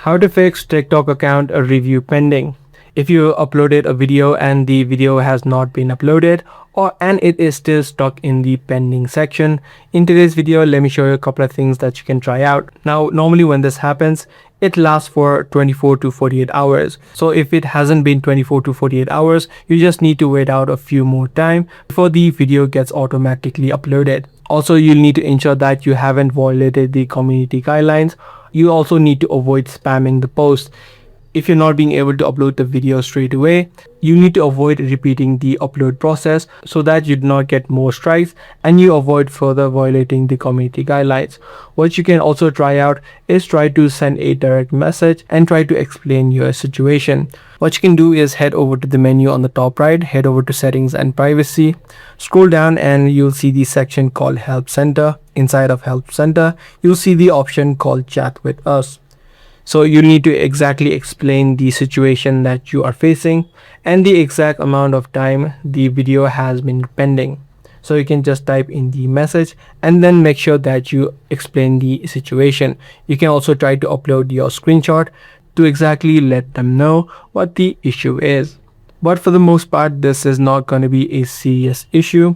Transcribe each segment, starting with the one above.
How to fix TikTok account a review pending. If you uploaded a video and the video has not been uploaded and it is still stuck in the pending section, in today's video let me show you a couple of things that you can try out. Now normally when this happens, it lasts for 24 to 48 hours. So if it hasn't been 24 to 48 hours, you just need to wait out a few more time before the video gets automatically uploaded. Also, you'll need to ensure that you haven't violated the community guidelines. You also need to avoid spamming the post. If you're not being able to upload the video straight away, you need to avoid repeating the upload process so that you do not get more strikes and you avoid further violating the community guidelines. What you can also try out is try to send a direct message and try to explain your situation. What you can do is head over to the menu on the top right, head over to settings and privacy, scroll down and you'll see the section called Help Center. Inside of Help Center, you'll see the option called Chat with Us. So you need to exactly explain the situation that you are facing and the exact amount of time the video has been pending. So you can just type in the message and then make sure that you explain the situation. You can also try to upload your screenshot to exactly let them know what the issue is. But for the most part, this is not going to be a serious issue.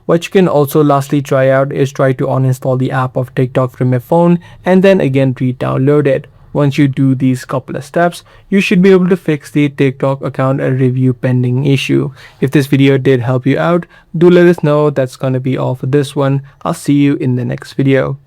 What you can also lastly try out is try to uninstall the app of TikTok from your phone and then again re-download it. Once you do these couple of steps, you should be able to fix the TikTok account review pending issue. If this video did help you out, do let us know. That's going to be all for this one. I'll see you in the next video.